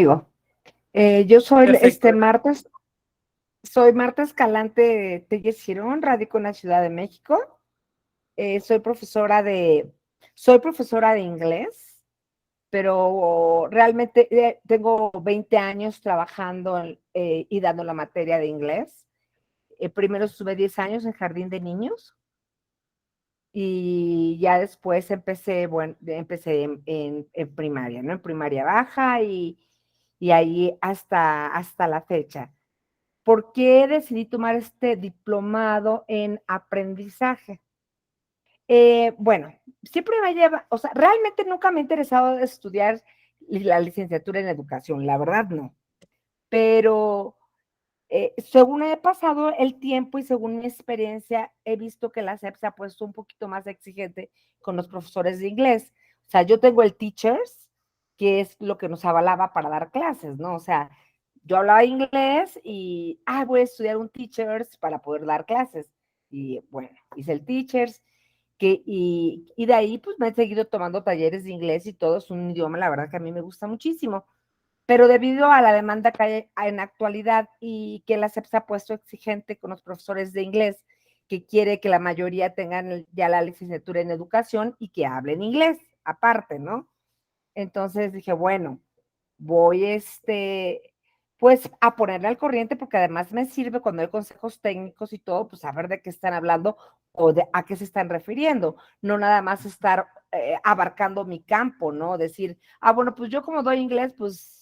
Yo soy Perfecto. soy Marta Escalante Telles Girón, radico en la Ciudad de México. Eh, soy profesora de, soy profesora de inglés, pero realmente tengo 20 años trabajando y dando la materia de inglés. Primero estuve 10 años en jardín de niños y ya después empecé en primaria, ¿no? En primaria baja y ahí hasta la fecha. ¿Por qué decidí tomar este diplomado en aprendizaje? Bueno, siempre me lleva, o sea, realmente nunca me ha interesado estudiar la licenciatura en educación, la verdad no, pero según he pasado el tiempo y según mi experiencia, he visto que la SEP se ha puesto un poquito más exigente con los profesores de inglés. O sea, yo tengo el Teachers, que es lo que nos avalaba para dar clases, ¿no? O sea, yo hablaba inglés y, voy a estudiar un Teachers para poder dar clases. Y bueno, hice el Teachers, y de ahí pues me he seguido tomando talleres de inglés y todo, es un idioma, la verdad que a mí me gusta muchísimo. Pero debido a la demanda que hay en la actualidad y que la SEP se ha puesto exigente con los profesores de inglés, que quiere que la mayoría tengan ya la licenciatura en educación y que hablen inglés, aparte, ¿no? Entonces dije, bueno, voy pues a ponerle al corriente porque además me sirve cuando hay consejos técnicos y todo, pues saber de qué están hablando o de a qué se están refiriendo, no nada más estar abarcando mi campo, ¿no? Decir, bueno, pues yo como doy inglés, pues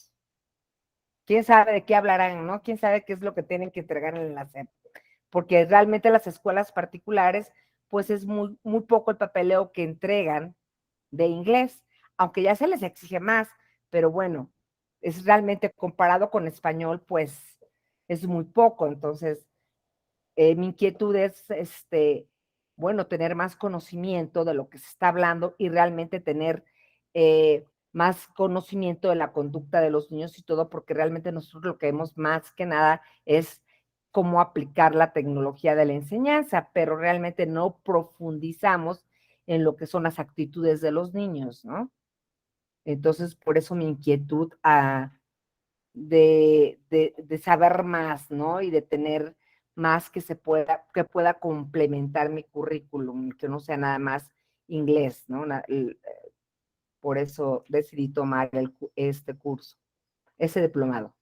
quién sabe de qué hablarán, ¿no? Quién sabe qué es lo que tienen que entregar en la SEP. Porque realmente las escuelas particulares, pues es muy poco el papeleo que entregan de inglés, aunque ya se les exige más, pero bueno, es realmente comparado con español, pues es muy poco. Entonces, mi inquietud es, bueno, tener más conocimiento de lo que se está hablando y realmente tener más conocimiento de la conducta de los niños y todo, porque realmente nosotros lo que vemos más que nada es cómo aplicar la tecnología de la enseñanza, pero realmente no profundizamos en lo que son las actitudes de los niños, ¿no? Entonces, por eso mi inquietud de saber más, ¿no? Y de tener más que pueda complementar mi currículum, que no sea nada más inglés, ¿no? Por eso decidí tomar este curso, ese diplomado.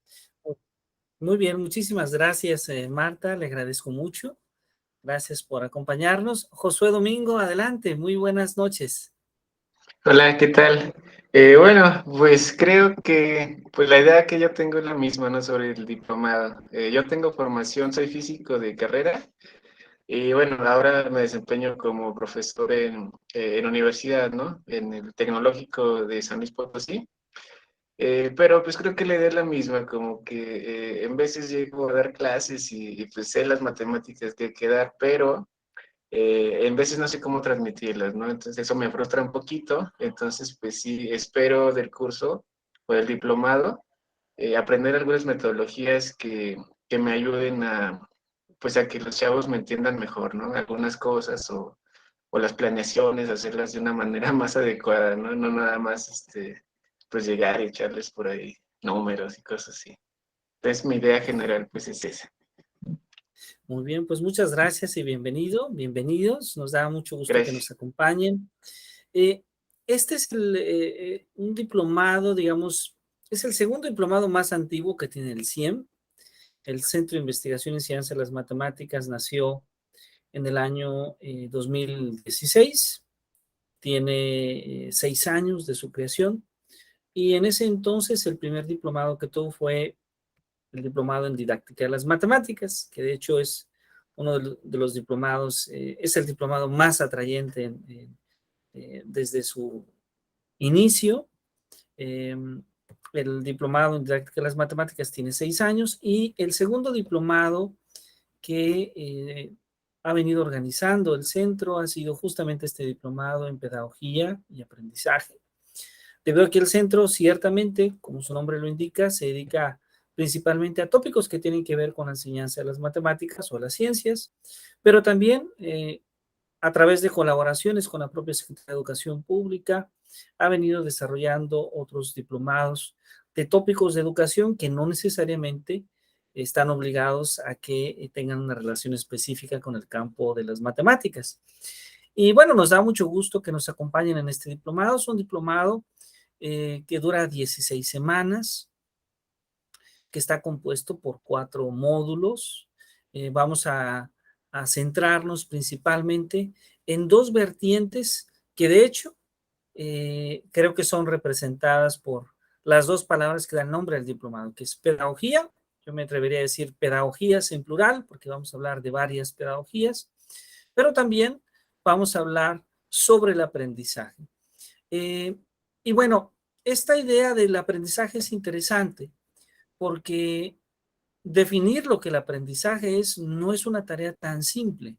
Muy bien, muchísimas gracias, Marta, le agradezco mucho. Gracias por acompañarnos. Josué Domingo, adelante, muy buenas noches. Hola, ¿qué tal? Bueno, pues creo que pues la idea que yo tengo es la misma, ¿no? Sobre el diplomado. Yo tengo formación, soy físico de carrera y bueno, ahora me desempeño como profesor en universidad, ¿no? En el Tecnológico de San Luis Potosí. Pero pues creo que la idea es la misma, como que en veces llego a dar clases pues sé las matemáticas que hay que dar, pero en veces no sé cómo transmitirlas, ¿no? Entonces eso me frustra un poquito. Entonces, pues sí, espero del curso o del diplomado aprender algunas metodologías que me ayuden pues a que los chavos me entiendan mejor, ¿no? Algunas cosas o las planeaciones, hacerlas de una manera más adecuada, ¿no? No nada más, pues llegar y echarles por ahí números y cosas así. Entonces mi idea general, pues es esa. Muy bien, pues muchas gracias y bienvenidos. Nos da mucho gusto que nos Gracias. acompañen. Este es un diplomado, digamos, es el segundo diplomado más antiguo que tiene el CIEM. El Centro de Investigación y Ciencia de las Matemáticas nació en el año 2016. Tiene 6 años de su creación y en ese entonces el primer diplomado que tuvo fue el diplomado en didáctica de las matemáticas, que de hecho es uno de los diplomados, es el diplomado más atrayente desde su inicio. El diplomado en didáctica de las matemáticas tiene 6 años y el segundo diplomado que ha venido organizando el centro ha sido justamente este diplomado en pedagogía y aprendizaje. Debido a que el centro ciertamente, como su nombre lo indica, se dedica principalmente a tópicos que tienen que ver con la enseñanza de las matemáticas o las ciencias, pero también a través de colaboraciones con la propia Secretaría de Educación Pública, ha venido desarrollando otros diplomados de tópicos de educación que no necesariamente están obligados a que tengan una relación específica con el campo de las matemáticas. Y bueno, nos da mucho gusto que nos acompañen en este diplomado. Es un diplomado que dura 16 semanas, que está compuesto por 4 módulos. Vamos a centrarnos principalmente en 2 vertientes que de hecho creo que son representadas por las 2 palabras que dan nombre al diplomado, que es pedagogía. Yo me atrevería a decir pedagogías en plural, porque vamos a hablar de varias pedagogías, pero también vamos a hablar sobre el aprendizaje. Y bueno, esta idea del aprendizaje es interesante porque definir lo que el aprendizaje es no es una tarea tan simple.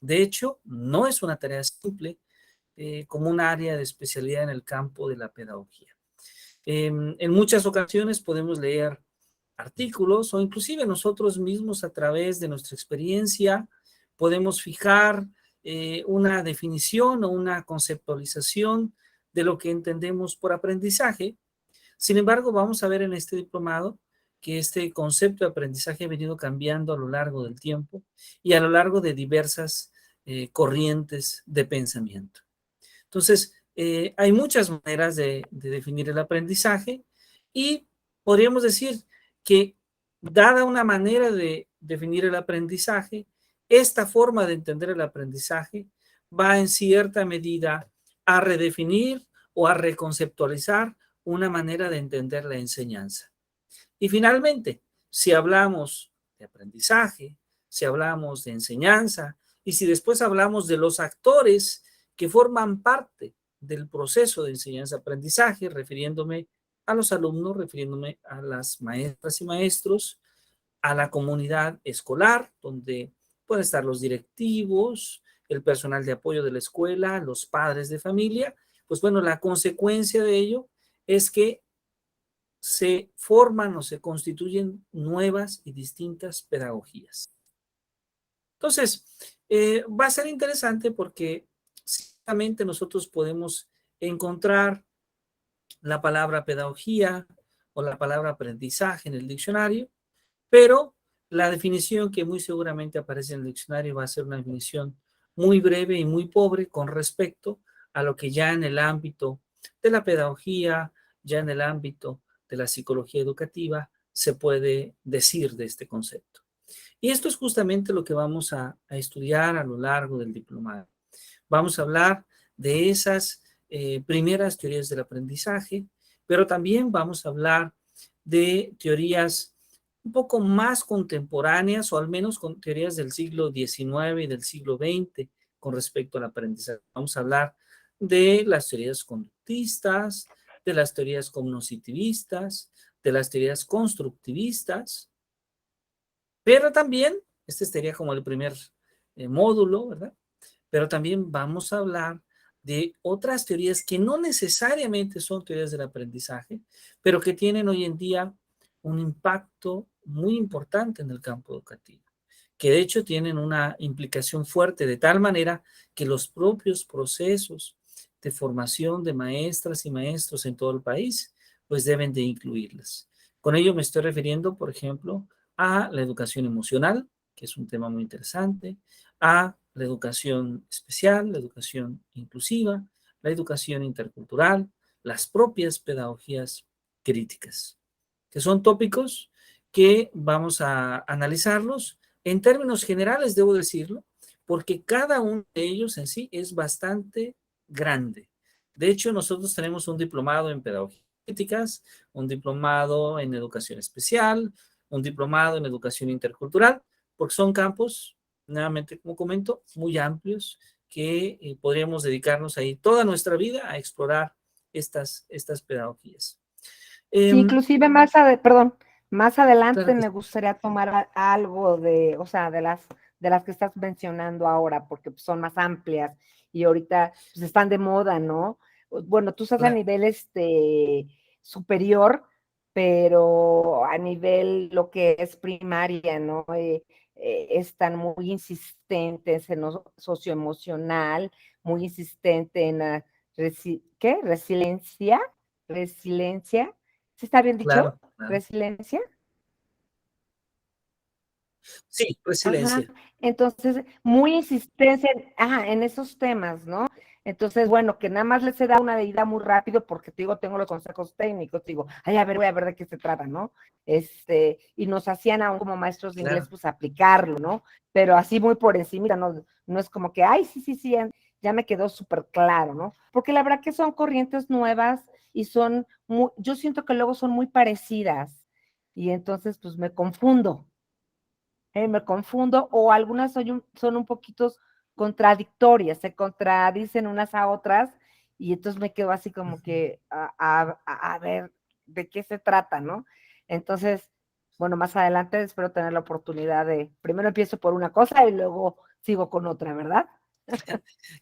De hecho, no es una tarea simple como un área de especialidad en el campo de la pedagogía. En muchas ocasiones podemos leer artículos o inclusive nosotros mismos a través de nuestra experiencia podemos fijar una definición o una conceptualización de lo que entendemos por aprendizaje. Sin embargo, vamos a ver en este diplomado que este concepto de aprendizaje ha venido cambiando a lo largo del tiempo y a lo largo de diversas corrientes de pensamiento. Entonces, hay muchas maneras de definir el aprendizaje y podríamos decir que dada una manera de definir el aprendizaje, esta forma de entender el aprendizaje va en cierta medida a redefinir o a reconceptualizar una manera de entender la enseñanza. Y finalmente, si hablamos de aprendizaje, si hablamos de enseñanza y si después hablamos de los actores que forman parte del proceso de enseñanza-aprendizaje, refiriéndome a los alumnos, refiriéndome a las maestras y maestros, a la comunidad escolar, donde pueden estar los directivos, el personal de apoyo de la escuela, los padres de familia, pues bueno, la consecuencia de ello es que se forman o se constituyen nuevas y distintas pedagogías. Entonces, va a ser interesante porque ciertamente nosotros podemos encontrar la palabra pedagogía o la palabra aprendizaje en el diccionario, pero la definición que muy seguramente aparece en el diccionario va a ser una definición muy breve y muy pobre con respecto a lo que ya en el ámbito de la pedagogía, ya en el ámbito de la psicología educativa, se puede decir de este concepto. Y esto es justamente lo que vamos a estudiar a lo largo del diplomado. Vamos a hablar de esas primeras teorías del aprendizaje, pero también vamos a hablar de teorías un poco más contemporáneas o al menos con teorías del siglo XIX y del siglo XX con respecto al aprendizaje. Vamos a hablar de las teorías conductistas, de las teorías cognoscitivistas, de las teorías constructivistas, pero también, este sería como el primer módulo, ¿verdad? Pero también vamos a hablar de otras teorías que no necesariamente son teorías del aprendizaje, pero que tienen hoy en día un impacto muy importante en el campo educativo, que de hecho tienen una implicación fuerte de tal manera que los propios procesos de formación de maestras y maestros en todo el país, pues deben de incluirlas. Con ello me estoy refiriendo, por ejemplo, a la educación emocional, que es un tema muy interesante, a la educación especial, la educación inclusiva, la educación intercultural, las propias pedagogías críticas, que son tópicos que vamos a analizarlos en términos generales, debo decirlo, porque cada uno de ellos en sí es bastante grande. De hecho, nosotros tenemos un diplomado en pedagogías críticas, un diplomado en educación especial, un diplomado en educación intercultural, porque son campos, nuevamente como comento, muy amplios que podríamos dedicarnos ahí toda nuestra vida a explorar estas pedagogías. Sí, inclusive más adelante Claro que me sí. gustaría tomar algo de, o sea, de las que estás mencionando ahora, porque pues, son más amplias y ahorita pues, están de moda, ¿no? Bueno, tú estás a Claro. nivel superior, pero a nivel lo que es primaria, ¿no? Están muy insistentes en lo socioemocional, muy insistente en la ¿qué? Resiliencia ¿Sí está bien dicho? Claro, claro. Resiliencia. Sí, Ajá. resiliencia. Entonces, muy insistencia en esos temas, ¿no? Entonces, bueno, que nada más les he dado una idea muy rápido porque te digo, tengo los consejos técnicos, te digo, ay, a ver, voy a ver de qué se trata, ¿no? Y nos hacían aún como maestros de inglés, Claro. pues aplicarlo, ¿no? Pero así muy por encima, no es como que, ay, sí, ya me quedó súper claro, ¿no? Porque la verdad que son corrientes nuevas y yo siento que luego son muy parecidas y entonces, pues me confundo o algunas son un poquito contradictorias, se contradicen unas a otras y entonces me quedo así como Ujú. que a ver de qué se trata, ¿no? Entonces, bueno, más adelante espero tener la oportunidad primero empiezo por una cosa y luego sigo con otra, ¿verdad?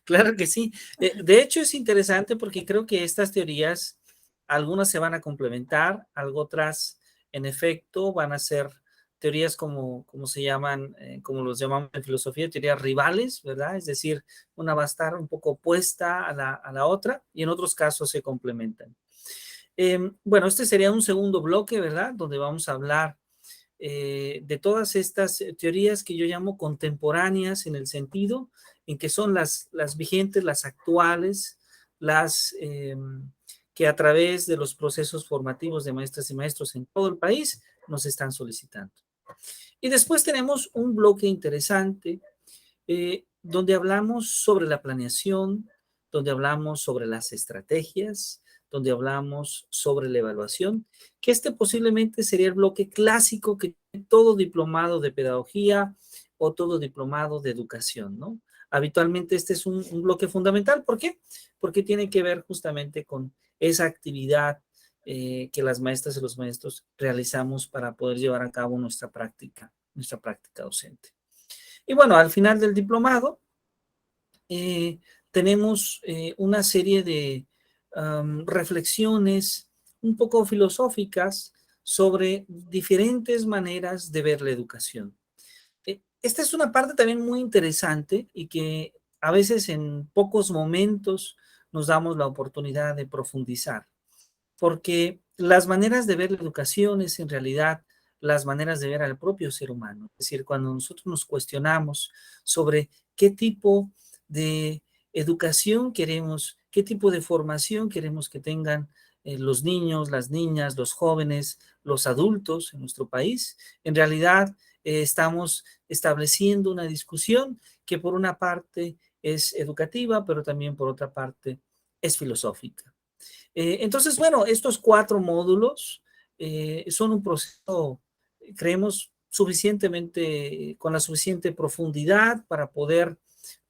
Claro que sí. De hecho, es interesante porque creo que estas teorías, algunas se van a complementar, algo otras, en efecto, van a ser teorías como se llaman, como los llamamos en filosofía, teorías rivales, ¿verdad? Es decir, una va a estar un poco opuesta a la otra y en otros casos se complementan. Bueno, este sería un segundo bloque, ¿verdad? Donde vamos a hablar de todas estas teorías que yo llamo contemporáneas en el sentido en que son las vigentes, las actuales, las que a través de los procesos formativos de maestras y maestros en todo el país nos están solicitando. Y después tenemos un bloque interesante donde hablamos sobre la planeación, donde hablamos sobre las estrategias, donde hablamos sobre la evaluación, que este posiblemente sería el bloque clásico que todo diplomado de pedagogía o todo diplomado de educación, ¿no? Habitualmente este es un bloque fundamental. ¿Por qué? Porque tiene que ver justamente con esa actividad que las maestras y los maestros realizamos para poder llevar a cabo nuestra práctica docente. Y bueno, al final del diplomado eh, tenemos una serie de reflexiones un poco filosóficas sobre diferentes maneras de ver la educación. Esta es una parte también muy interesante y que a veces en pocos momentos nos damos la oportunidad de profundizar porque las maneras de ver la educación es en realidad las maneras de ver al propio ser humano. Es decir, cuando nosotros nos cuestionamos sobre qué tipo de educación queremos, qué tipo de formación queremos que tengan los niños, las niñas, los jóvenes, los adultos en nuestro país, en realidad estamos estableciendo una discusión que por una parte es educativa, pero también por otra parte es filosófica. Entonces, bueno, estos 4 módulos son un proceso, creemos, suficientemente, con la suficiente profundidad para poder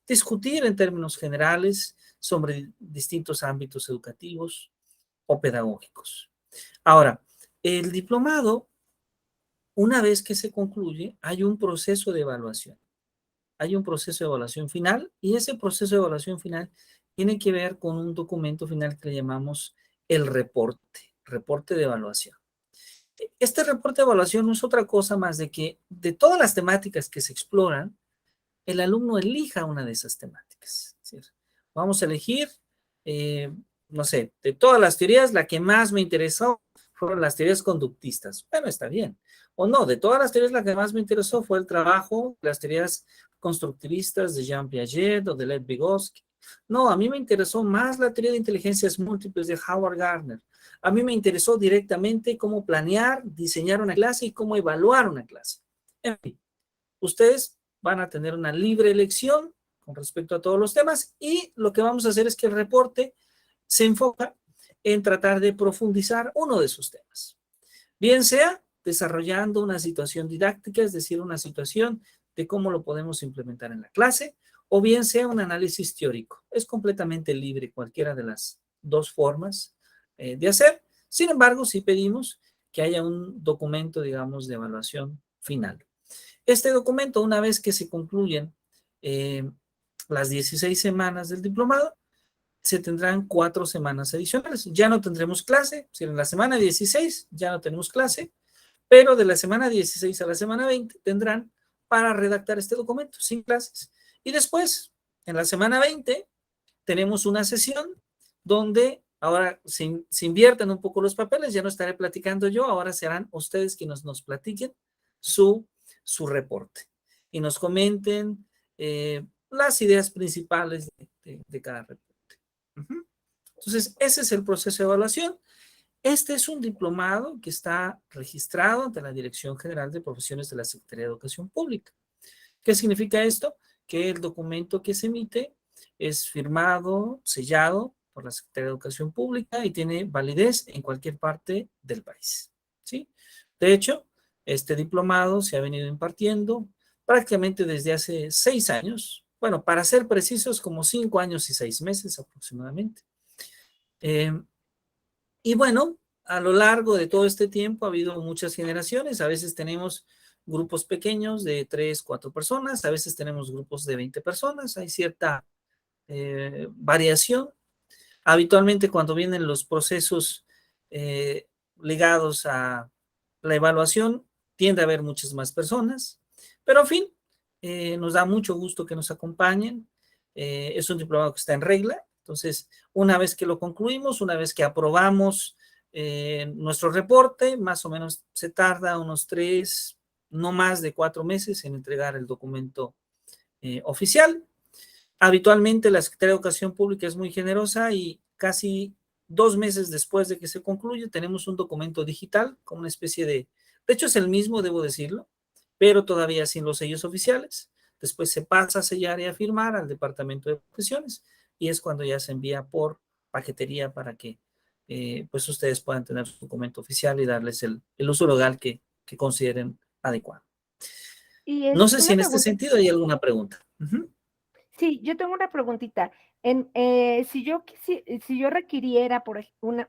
discutir en términos generales sobre distintos ámbitos educativos o pedagógicos. Ahora, el diplomado, una vez que se concluye, hay un proceso de evaluación. Hay un proceso de evaluación final y ese proceso de evaluación final tiene que ver con un documento final que le llamamos el reporte de evaluación. Este reporte de evaluación no es otra cosa más de que de todas las temáticas que se exploran, el alumno elija una de esas temáticas. Es decir, vamos a elegir, eh, no sé, de todas las teorías, la que más me interesó fueron las teorías conductistas. Bueno, está bien. O no, de todas las teorías, la que más me interesó fue el trabajo, las teorías constructivistas de Jean Piaget o de Lev Vygotsky. No, a mí me interesó más la teoría de inteligencias múltiples de Howard Gardner. A mí me interesó directamente cómo planear, diseñar una clase y cómo evaluar una clase. En fin, ustedes van a tener una libre elección con respecto a todos los temas y lo que vamos a hacer es que el reporte se enfoca en tratar de profundizar uno de esos temas. Bien sea desarrollando una situación didáctica, es decir, una situación de cómo lo podemos implementar en la clase, o bien sea un análisis teórico. Es completamente libre cualquiera de las dos formas de hacer. Sin embargo, sí pedimos que haya un documento, digamos, de evaluación final. Este documento, una vez que se concluyen eh, las 16 semanas del diplomado, se tendrán 4 semanas adicionales. Ya no tendremos clase, si en la semana 16 ya no tenemos clase, pero de la semana 16 a la semana 20 tendrán para redactar este documento sin clases. Y después, en la semana 20, tenemos una sesión donde Ahora se invierten un poco los papeles, ya no estaré platicando yo, ahora serán ustedes quienes nos platiquen su, su reporte y nos comenten las ideas principales de cada reporte. Ujú. Entonces, ese es el proceso de evaluación. Este es un diplomado que está registrado ante la Dirección General de Profesiones de la Secretaría de Educación Pública. ¿Qué significa esto? Que el documento que se emite es firmado, sellado por la Secretaría de Educación Pública y tiene validez en cualquier parte del país. ¿Sí? De hecho, este diplomado se ha venido impartiendo prácticamente desde hace 6 años. Bueno, para ser precisos, como 5 años y 6 meses aproximadamente. Eh, y bueno, a lo largo de todo este tiempo ha habido muchas generaciones. A veces tenemos grupos pequeños de 3, 4 personas, a veces tenemos grupos de 20 personas. Hay cierta variación. Habitualmente cuando vienen los procesos ligados a la evaluación, tiende a haber muchas más personas. Pero en fin, nos da mucho gusto que nos acompañen. Es un diplomado que está en regla. Entonces, una vez que lo concluimos, una vez que aprobamos nuestro reporte, más o menos se tarda unos 3, no más de 4 meses en entregar el documento oficial. Habitualmente la Secretaría de Educación Pública es muy generosa y casi 2 meses después de que se concluye tenemos un documento digital como una especie de hecho es el mismo, debo decirlo, pero todavía sin los sellos oficiales. Después se pasa a sellar y a firmar al Departamento de Profesiones y es cuando ya se envía por paquetería para que pues ustedes puedan tener su documento oficial y darles el uso legal que consideren adecuado. Y No sé si una en este pregunta. sentido hay alguna pregunta. Uh-huh. Sí, yo tengo una preguntita. Si yo requiriera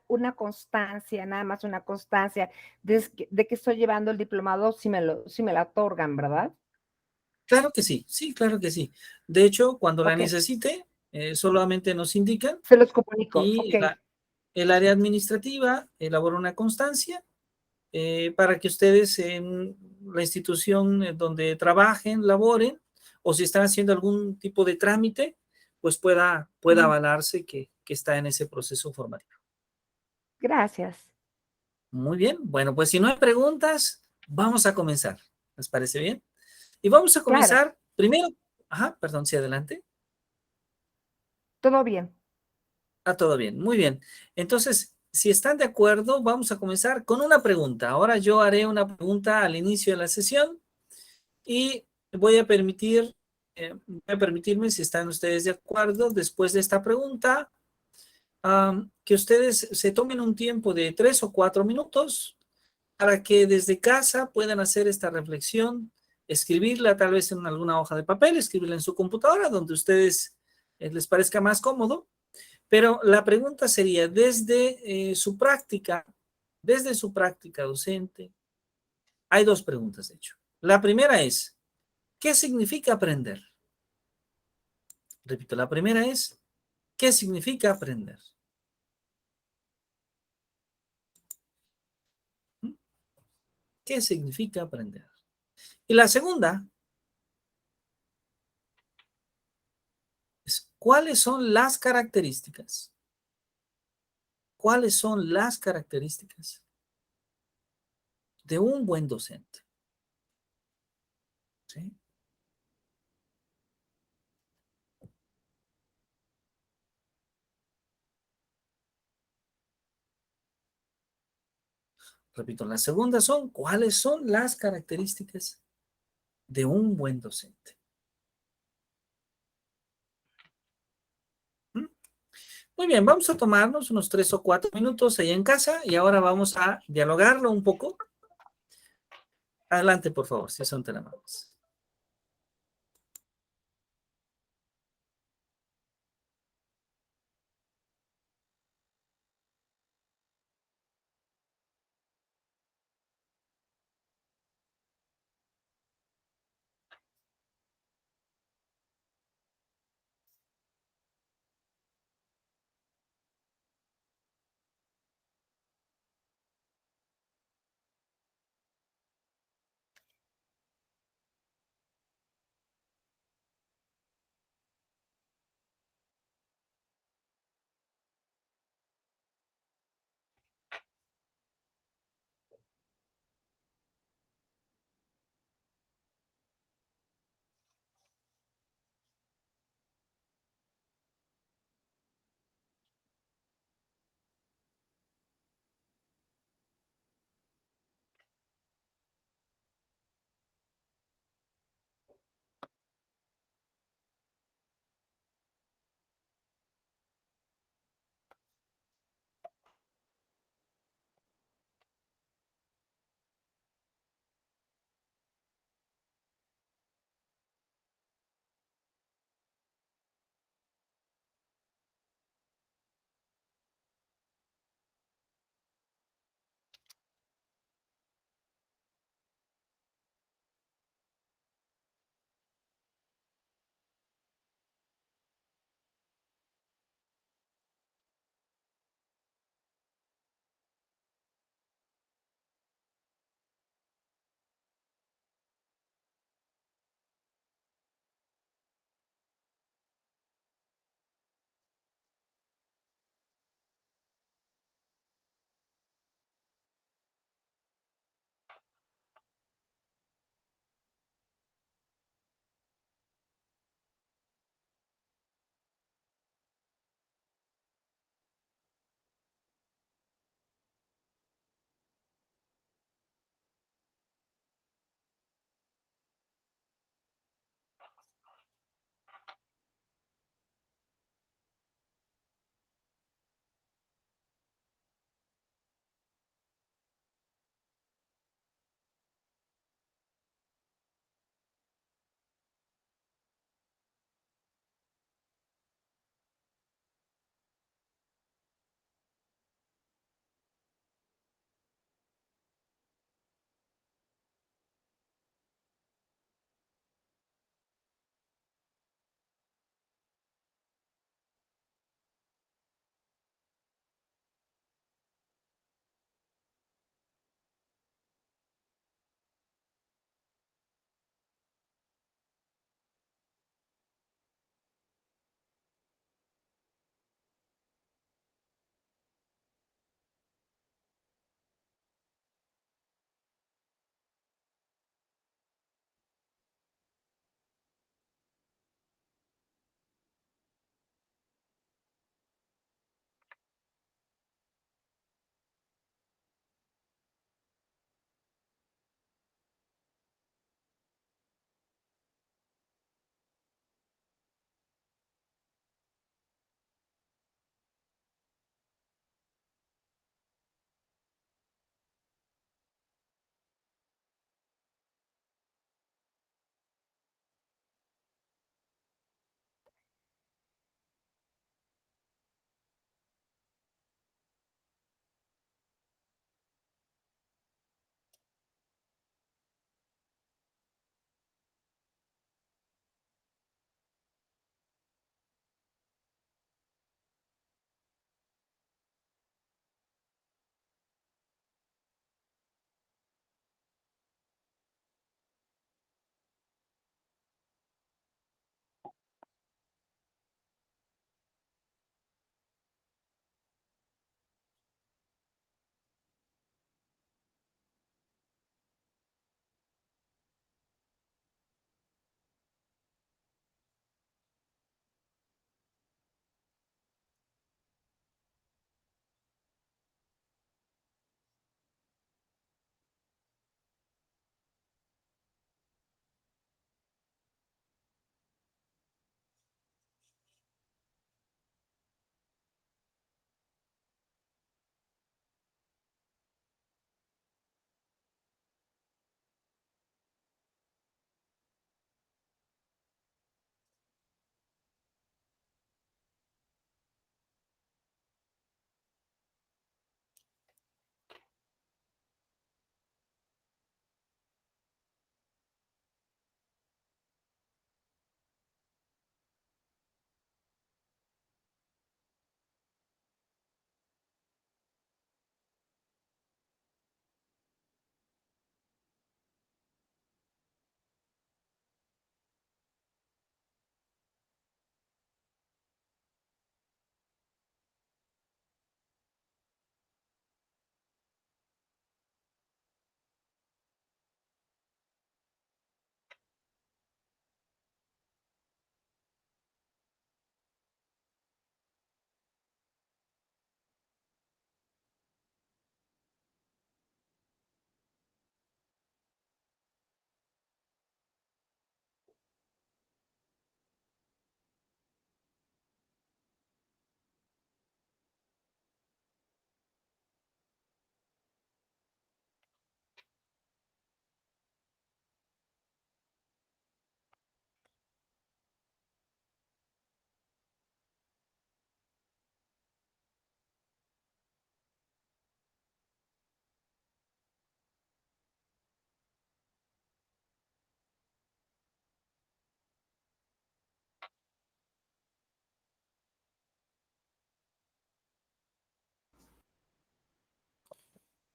una constancia, nada más una constancia de que estoy llevando el diplomado, si me la otorgan, ¿verdad? Claro que sí, claro que sí. De hecho, cuando la Ok, necesite, solamente nos indican se los comunico. Ok, y el área administrativa elabora una constancia para que ustedes en la institución donde trabajen, laboren, o si están haciendo algún tipo de trámite, pues pueda ujú, avalarse que está en ese proceso formativo. gracias. Muy bien, bueno, pues si no hay preguntas, vamos a comenzar. ¿Les parece bien? Y vamos a Claro, comenzar primero, perdón, sí, adelante. todo bien. Todo bien, muy bien. Entonces, si están de acuerdo, vamos a comenzar con una pregunta. Ahora yo haré una pregunta al inicio de la sesión y voy a permitirme, si están ustedes de acuerdo, después de esta pregunta, que ustedes se tomen un tiempo de 3 o 4 minutos para que desde casa puedan hacer esta reflexión, escribirla tal vez en alguna hoja de papel, escribirla en su computadora, donde ustedes les parezca más cómodo. Pero la pregunta sería, desde su práctica docente, hay dos preguntas, de hecho. La primera es, ¿qué significa aprender? Repito, la primera es, ¿qué significa aprender? ¿Mm? ¿Qué significa aprender? Y la segunda es, ¿cuáles son las características? ¿Cuáles son las características de un buen docente? ¿Sí? Repito, la segunda son, ¿cuáles son las características de un buen docente? ¿Mm? Muy bien, vamos a tomarnos unos 3 o 4 minutos ahí en casa y ahora vamos a dialogarlo un poco. Adelante, por favor, si son tan amables.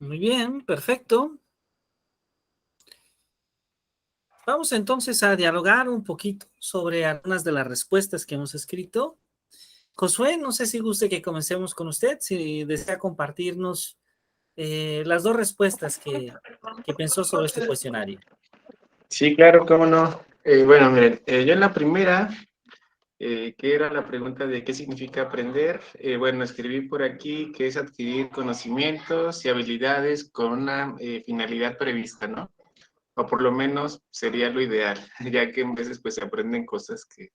Muy bien, perfecto. Vamos entonces a dialogar un poquito sobre algunas de las respuestas que hemos escrito. Josué, no sé si guste que comencemos con usted, si desea compartirnos las dos respuestas que pensó sobre este cuestionario. Sí, claro, cómo no. Bueno, miren, yo en la primera, que era la pregunta de qué significa aprender, bueno, escribí por aquí que es adquirir conocimientos y habilidades con una finalidad prevista, ¿no? O por lo menos sería lo ideal, ya que en veces pues se aprenden cosas que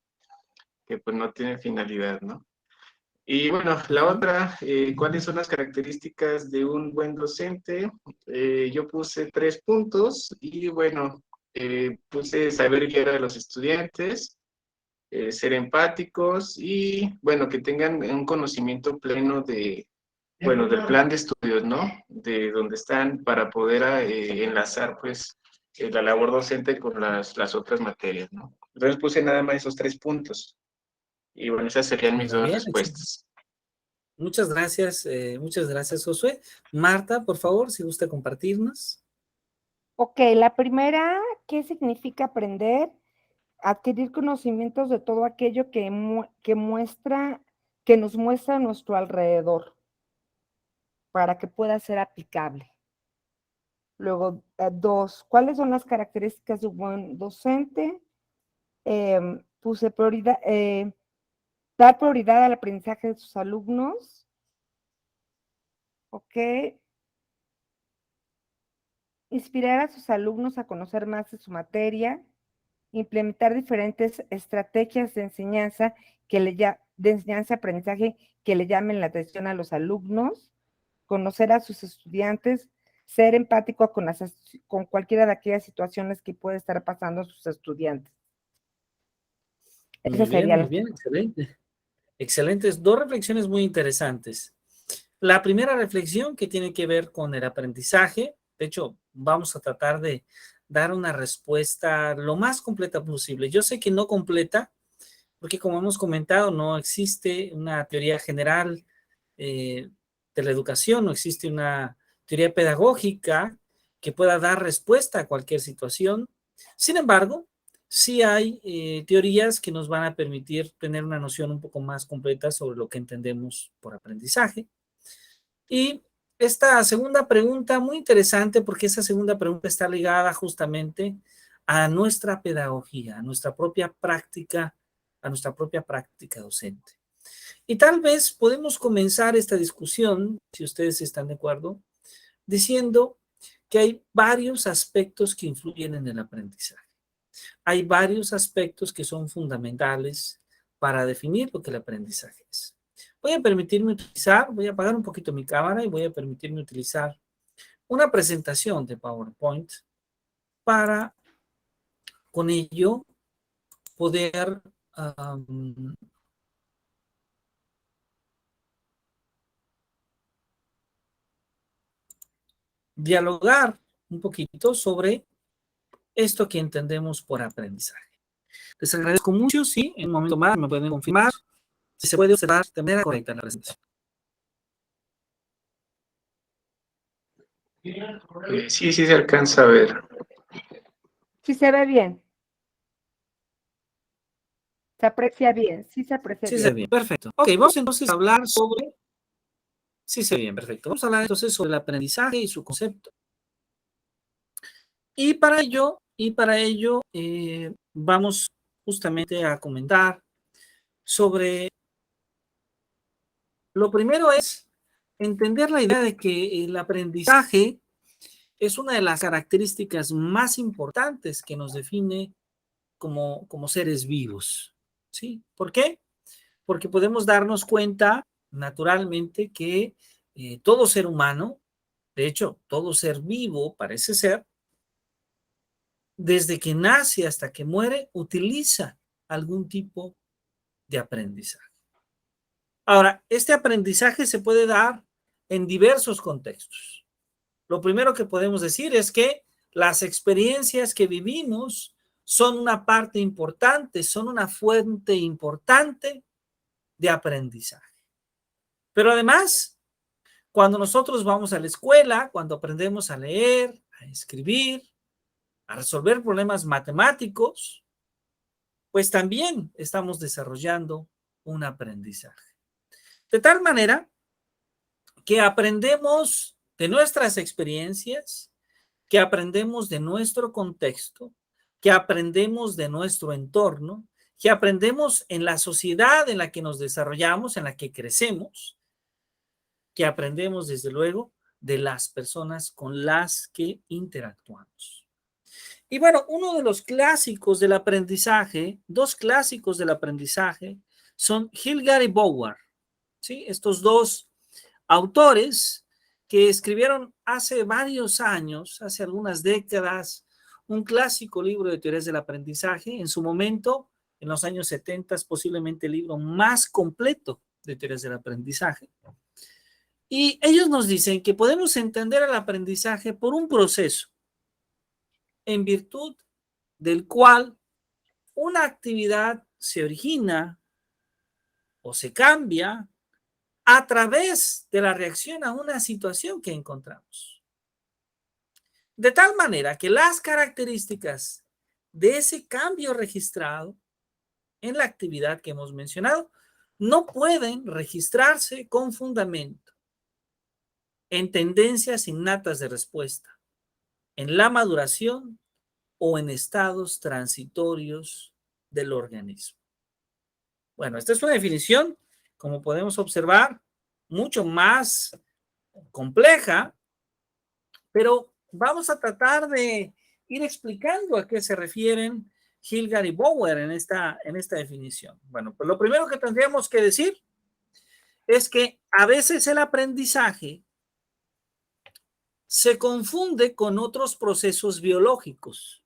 pues no tienen finalidad, ¿no? Y bueno, la otra, ¿cuáles son las características de un buen docente? Yo puse 3 puntos y bueno, puse saber guiar a los estudiantes, ser empáticos y bueno, que tengan un conocimiento pleno de, bueno, del plan de estudios, ¿no? De dónde están para poder enlazar pues la labor docente con las otras materias, ¿no? Entonces puse nada más esos 3 puntos. Y bueno, esas serían mis Muy dos bien, excelente. respuestas. Muchas gracias, Josué. Marta, por favor, si gusta compartirnos. Ok, la primera, ¿qué significa aprender? Adquirir conocimientos de todo aquello que nos muestra a nuestro alrededor, para que pueda ser aplicable. Luego, 2, ¿cuáles son las características de un buen docente? Puse dar prioridad al aprendizaje de sus alumnos. Ok. Inspirar a sus alumnos a conocer más de su materia. Implementar diferentes estrategias de enseñanza de enseñanza-aprendizaje que le llamen la atención a los alumnos. Conocer a sus estudiantes. Ser empático con cualquiera de aquellas situaciones que puede estar pasando a sus estudiantes. Esa sería Muy bien, excelente. Excelentes, dos reflexiones muy interesantes. La primera reflexión que tiene que ver con el aprendizaje, de hecho, vamos a tratar de dar una respuesta lo más completa posible. Yo sé que no completa, porque como hemos comentado, no existe una teoría general de la educación, no existe una teoría pedagógica que pueda dar respuesta a cualquier situación. Sin embargo, sí hay teorías que nos van a permitir tener una noción un poco más completa sobre lo que entendemos por aprendizaje. Y esta segunda pregunta, muy interesante, porque esa segunda pregunta está ligada justamente a nuestra pedagogía, a nuestra propia práctica docente. Y tal vez podemos comenzar esta discusión, si ustedes están de acuerdo, diciendo que hay varios aspectos que influyen en el aprendizaje. Hay varios aspectos que son fundamentales para definir lo que el aprendizaje es. Voy a apagar un poquito mi cámara y voy a permitirme utilizar una presentación de PowerPoint para con ello poder dialogar un poquito sobre esto que entendemos por aprendizaje. Les agradezco mucho, sí, en un momento más me pueden confirmar si se puede observar de manera correcta la presentación. Sí, sí se alcanza a ver. Sí se ve bien. Se aprecia bien, sí se aprecia Sí, bien. se ve bien, perfecto. Ok, vamos entonces a hablar sobre... Sí, se ve bien, perfecto. Vamos a hablar entonces sobre el aprendizaje y su concepto. Y para ello vamos justamente a comentar sobre... Lo primero es entender la idea de que el aprendizaje es una de las características más importantes que nos define como seres vivos. ¿Sí? ¿Por qué? Porque podemos darnos cuenta naturalmente que todo ser humano, de hecho, todo ser vivo parece ser, desde que nace hasta que muere, utiliza algún tipo de aprendizaje. Ahora, este aprendizaje se puede dar en diversos contextos. Lo primero que podemos decir es que las experiencias que vivimos son una parte importante, son una fuente importante de aprendizaje. Pero además, Cuando nosotros vamos a la escuela, cuando aprendemos a leer, a escribir, a resolver problemas matemáticos, pues también estamos desarrollando un aprendizaje. De tal manera que aprendemos de nuestras experiencias, que aprendemos de nuestro contexto, que aprendemos de nuestro entorno, que aprendemos en la sociedad en la que nos desarrollamos, en la que crecemos, que aprendemos desde luego de las personas con las que interactuamos. Y bueno, uno de los clásicos del aprendizaje, dos clásicos del aprendizaje, son Hilgard y Bower, ¿sí? Estos dos autores que escribieron hace varios años, hace algunas décadas, un clásico libro de teorías del aprendizaje. En su momento, en los años 70, posiblemente el libro más completo de teorías del aprendizaje. Y ellos nos dicen que podemos entender el aprendizaje por un proceso en virtud del cual una actividad se origina o se cambia a través de la reacción a una situación que encontramos. De tal manera que las características de ese cambio registrado en la actividad que hemos mencionado no pueden registrarse con fundamento en tendencias innatas de respuesta, en la maduración o en estados transitorios del organismo. Bueno, esta es una definición, como podemos observar, mucho más compleja, pero vamos a tratar de ir explicando a qué se refieren Hilgard y Bower en esta definición. Bueno, pues lo primero que tendríamos que decir es que a veces el aprendizaje se confunde con otros procesos biológicos.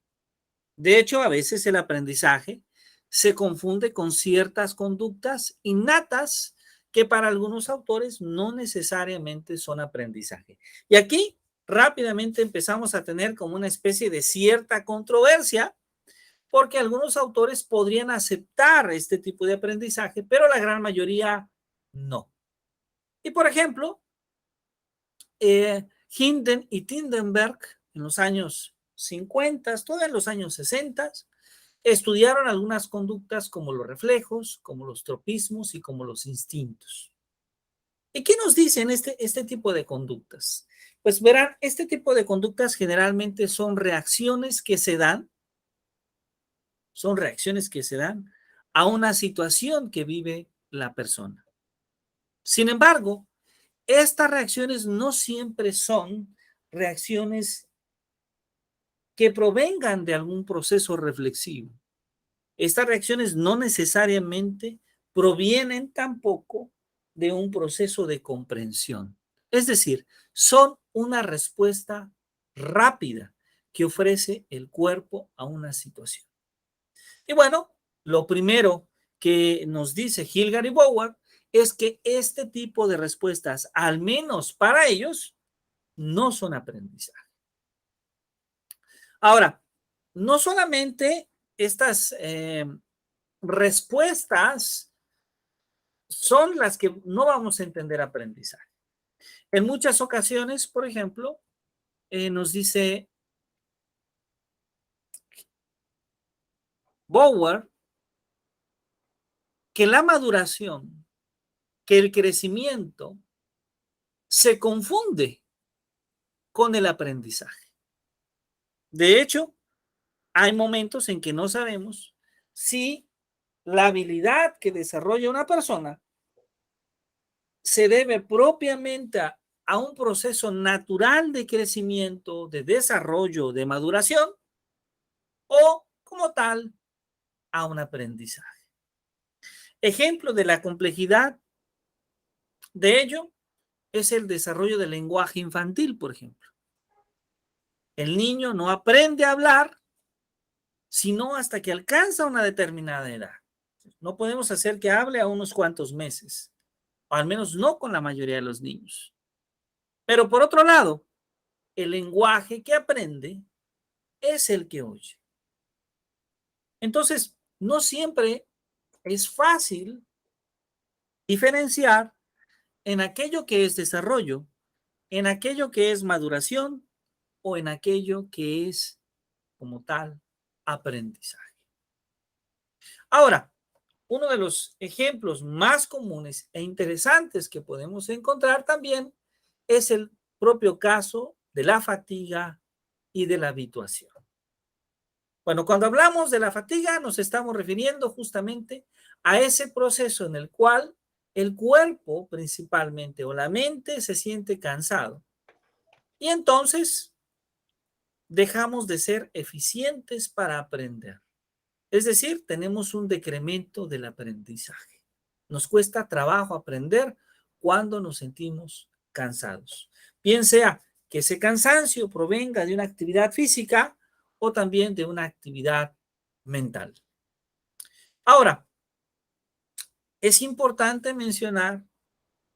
De hecho, a veces el aprendizaje se confunde con ciertas conductas innatas que para algunos autores no necesariamente son aprendizaje. Y aquí rápidamente empezamos a tener como una especie de cierta controversia, porque algunos autores podrían aceptar este tipo de aprendizaje, pero la gran mayoría no. Y por ejemplo, Hinden y Tindenberg en los años 50, todavía en los años 60, estudiaron algunas conductas como los reflejos, como los tropismos y como los instintos. ¿Y qué nos dicen este tipo de conductas? Pues verán, este tipo de conductas generalmente son reacciones que se dan a una situación que vive la persona. Sin embargo, estas reacciones no siempre son reacciones que provengan de algún proceso reflexivo. Estas reacciones no necesariamente provienen tampoco de un proceso de comprensión. Es decir, son una respuesta rápida que ofrece el cuerpo a una situación. Y bueno, lo primero que nos dice Hilgard y Bower es que este tipo de respuestas, al menos para ellos, no son aprendizaje. Ahora, no solamente estas respuestas son las que no vamos a entender aprendizaje. En muchas ocasiones, por ejemplo, nos dice Bower que la maduración, que el crecimiento se confunde con el aprendizaje. De hecho, hay momentos en que no sabemos si la habilidad que desarrolla una persona se debe propiamente a un proceso natural de crecimiento, de desarrollo, de maduración, o como tal, a un aprendizaje. Ejemplo de la complejidad de ello es el desarrollo del lenguaje infantil, por ejemplo. El niño no aprende a hablar sino hasta que alcanza una determinada edad. No podemos hacer que hable a unos cuantos meses, o al menos no con la mayoría de los niños. Pero por otro lado, el lenguaje que aprende es el que oye. Entonces, no siempre es fácil diferenciar en aquello que es desarrollo en aquello que es maduración o en aquello que es, como tal, aprendizaje. Ahora, uno de los ejemplos más comunes e interesantes que podemos encontrar también es el propio caso de la fatiga y de la habituación. Bueno, cuando hablamos de la fatiga nos estamos refiriendo justamente a ese proceso en el cual el cuerpo principalmente o la mente se siente cansado y entonces dejamos de ser eficientes para aprender. Es decir, tenemos un decremento del aprendizaje. Nos cuesta trabajo aprender cuando nos sentimos cansados. Bien sea que ese cansancio provenga de una actividad física o también de una actividad mental. Ahora, es importante mencionar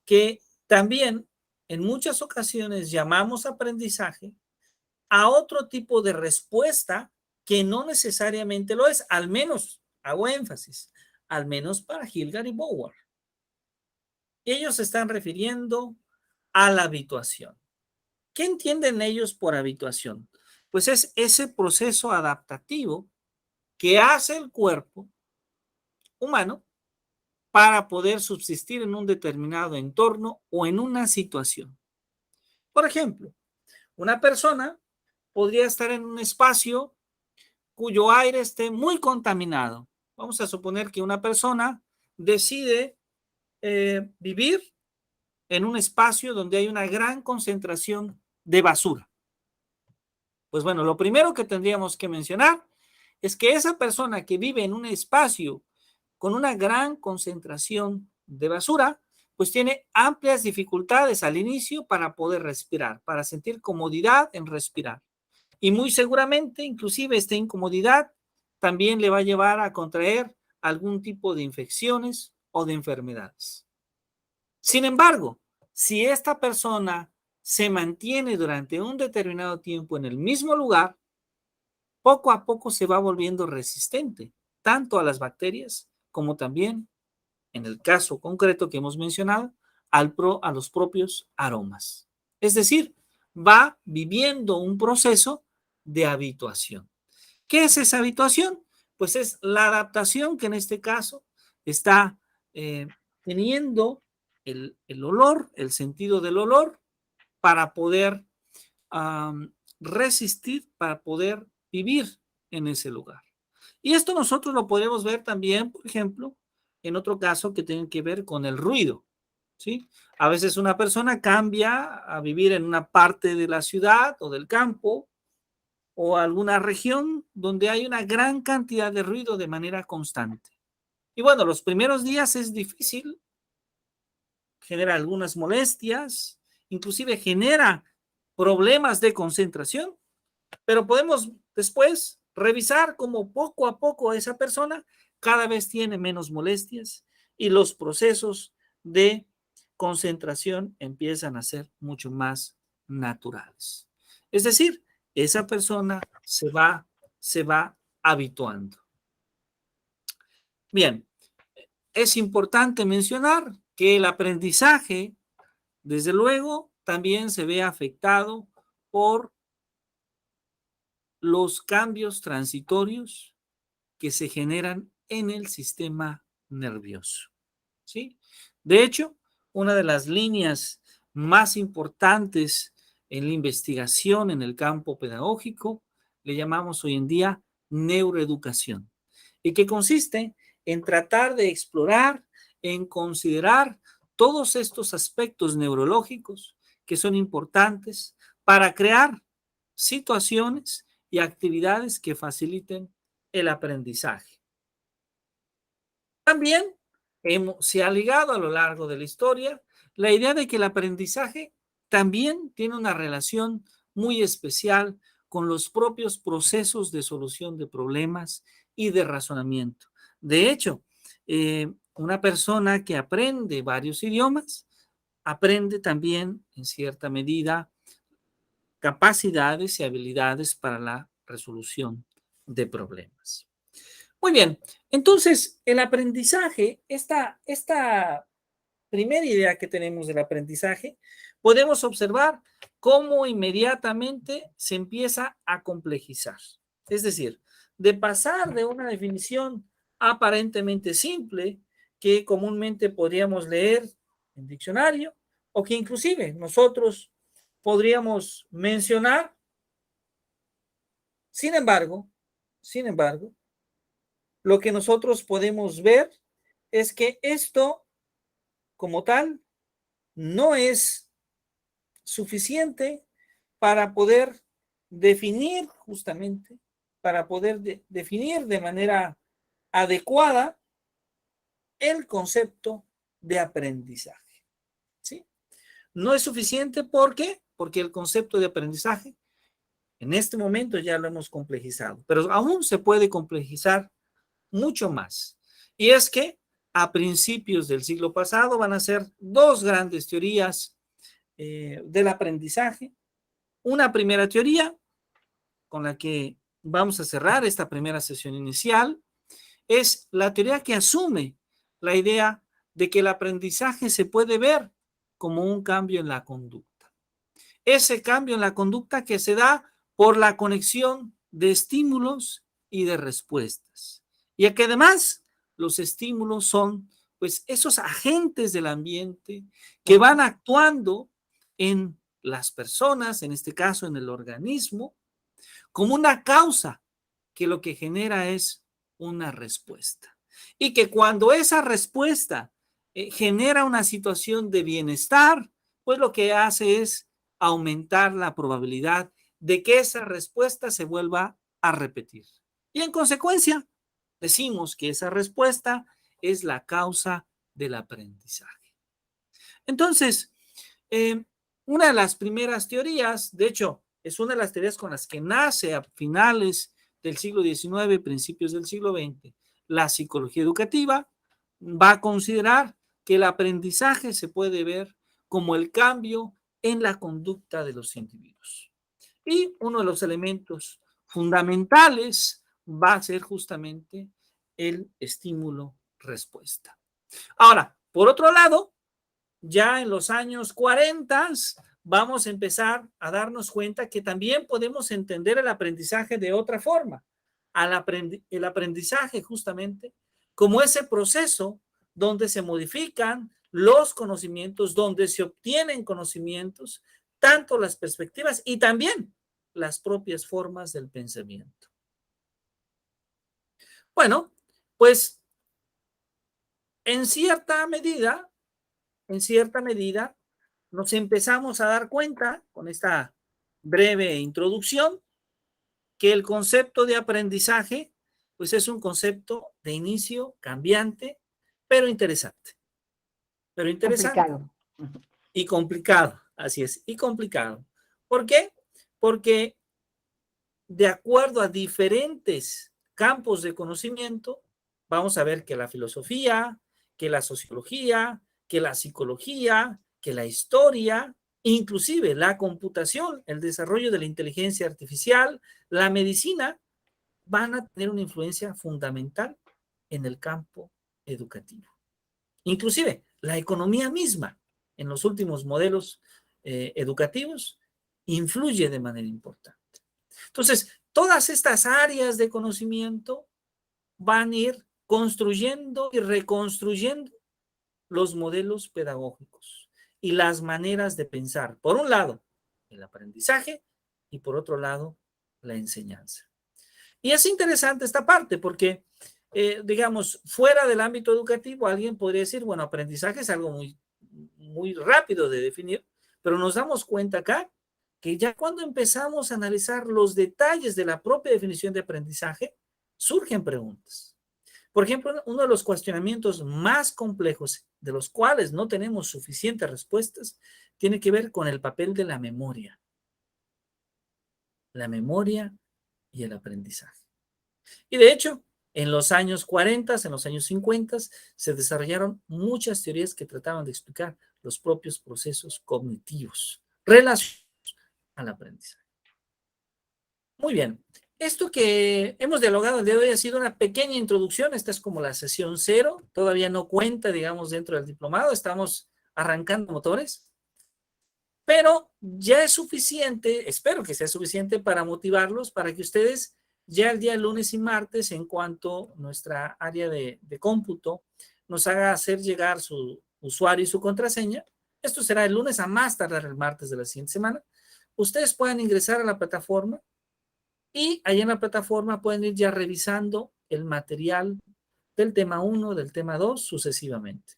que también en muchas ocasiones llamamos aprendizaje a otro tipo de respuesta que no necesariamente lo es, al menos, hago énfasis, al menos para Hilgard y Bower. Ellos se están refiriendo a la habituación. ¿Qué entienden ellos por habituación? Pues es ese proceso adaptativo que hace el cuerpo humano para poder subsistir en un determinado entorno o en una situación. Por ejemplo, una persona podría estar en un espacio cuyo aire esté muy contaminado. Vamos a suponer que una persona decide vivir en un espacio donde hay una gran concentración de basura. Pues bueno, lo primero que tendríamos que mencionar es que esa persona que vive en un espacio con una gran concentración de basura, pues tiene amplias dificultades al inicio para poder respirar, para sentir comodidad en respirar. Y muy seguramente, inclusive esta incomodidad también le va a llevar a contraer algún tipo de infecciones o de enfermedades. Sin embargo, si esta persona se mantiene durante un determinado tiempo en el mismo lugar, poco a poco se va volviendo resistente, tanto a las bacterias como también, en el caso concreto que hemos mencionado, a los propios aromas. Es decir, va viviendo un proceso de habituación. ¿Qué es esa habituación? Pues es la adaptación que en este caso está teniendo el olor, el sentido del olor, para poder resistir, para poder vivir en ese lugar. Y esto nosotros lo podemos ver también, por ejemplo, en otro caso que tiene que ver con el ruido, ¿sí? A veces una persona cambia a vivir en una parte de la ciudad o del campo o alguna región donde hay una gran cantidad de ruido de manera constante. Y bueno, los primeros días es difícil, genera algunas molestias, inclusive genera problemas de concentración, pero podemos después revisar cómo poco a poco esa persona cada vez tiene menos molestias y los procesos de concentración empiezan a ser mucho más naturales. Es decir, esa persona se va habituando. Bien, es importante mencionar que el aprendizaje, desde luego, también se ve afectado por los cambios transitorios que se generan en el sistema nervioso, ¿sí? De hecho, una de las líneas más importantes en la investigación en el campo pedagógico le llamamos hoy en día neuroeducación, y que consiste en tratar de explorar, en considerar todos estos aspectos neurológicos que son importantes para crear situaciones y actividades que faciliten el aprendizaje. También se ha ligado a lo largo de la historia la idea de que el aprendizaje también tiene una relación muy especial con los propios procesos de solución de problemas y de razonamiento. De hecho, una persona que aprende varios idiomas aprende también, en cierta medida, capacidades y habilidades para la resolución de problemas. Muy bien, entonces el aprendizaje, esta primera idea que tenemos del aprendizaje, podemos observar cómo inmediatamente se empieza a complejizar. Es decir, de pasar de una definición aparentemente simple que comúnmente podríamos leer en diccionario o que inclusive nosotros podríamos mencionar. Sin embargo, lo que nosotros podemos ver es que esto como tal no es suficiente para poder definir justamente, para poder definir de manera adecuada el concepto de aprendizaje. ¿Sí? No es suficiente porque el concepto de aprendizaje en este momento ya lo hemos complejizado, pero aún se puede complejizar mucho más. Y es que a principios del siglo pasado van a ser dos grandes teorías del aprendizaje. Una primera teoría con la que vamos a cerrar esta primera sesión inicial es la teoría que asume la idea de que el aprendizaje se puede ver como un cambio en la conducta. Ese cambio en la conducta que se da por la conexión de estímulos y de respuestas. Y que además los estímulos son pues esos agentes del ambiente que van actuando en las personas, en este caso en el organismo, como una causa que lo que genera es una respuesta. Y que cuando esa respuesta genera una situación de bienestar, pues lo que hace es aumentar la probabilidad de que esa respuesta se vuelva a repetir. Y en consecuencia, decimos que esa respuesta es la causa del aprendizaje. Entonces, una de las primeras teorías, de hecho, es una de las teorías con las que nace a finales del siglo XIX, principios del siglo XX, la psicología educativa, va a considerar que el aprendizaje se puede ver como el cambio en la conducta de los individuos. Y uno de los elementos fundamentales va a ser justamente el estímulo-respuesta. Ahora, por otro lado, ya en los años 40 vamos a empezar a darnos cuenta que también podemos entender el aprendizaje de otra forma. El aprendizaje justamente como ese proceso donde se modifican los conocimientos, donde se obtienen conocimientos, tanto las perspectivas y también las propias formas del pensamiento. Bueno, pues en cierta medida, nos empezamos a dar cuenta con esta breve introducción que el concepto de aprendizaje pues es un concepto de inicio cambiante, pero interesante. Complicado. Y complicado, así es, y complicado. ¿Por qué? Porque de acuerdo a diferentes campos de conocimiento, vamos a ver que la filosofía, que la sociología, que la psicología, que la historia, inclusive la computación, el desarrollo de la inteligencia artificial, la medicina, van a tener una influencia fundamental en el campo educativo. Inclusive la economía misma en los últimos modelos educativos influye de manera importante. Entonces, todas estas áreas de conocimiento van a ir construyendo y reconstruyendo los modelos pedagógicos y las maneras de pensar. Por un lado, el aprendizaje y por otro lado, la enseñanza. Y es interesante esta parte porque, digamos, fuera del ámbito educativo, alguien podría decir, bueno, aprendizaje es algo muy rápido de definir, pero nos damos cuenta acá que ya cuando empezamos a analizar los detalles de la propia definición de aprendizaje, surgen preguntas. Por ejemplo, uno de los cuestionamientos más complejos, de los cuales no tenemos suficientes respuestas, tiene que ver con el papel de la memoria. La memoria y el aprendizaje. Y de hecho, en los años 40, en los años 50, se desarrollaron muchas teorías que trataban de explicar los propios procesos cognitivos relacionados al aprendizaje. Muy bien. Esto que hemos dialogado el día de hoy ha sido una pequeña introducción. Esta es como la sesión 0. Todavía no cuenta, digamos, dentro del diplomado. Estamos arrancando motores. pero ya es suficiente, espero que sea suficiente para motivarlos, para que ustedes ya el día lunes y martes, en cuanto nuestra área de cómputo nos haga hacer llegar su usuario y su contraseña, esto será el lunes a más tardar el martes de la siguiente semana, ustedes puedan ingresar a la plataforma y ahí en la plataforma pueden ir ya revisando el material del tema 1, del tema 2, sucesivamente.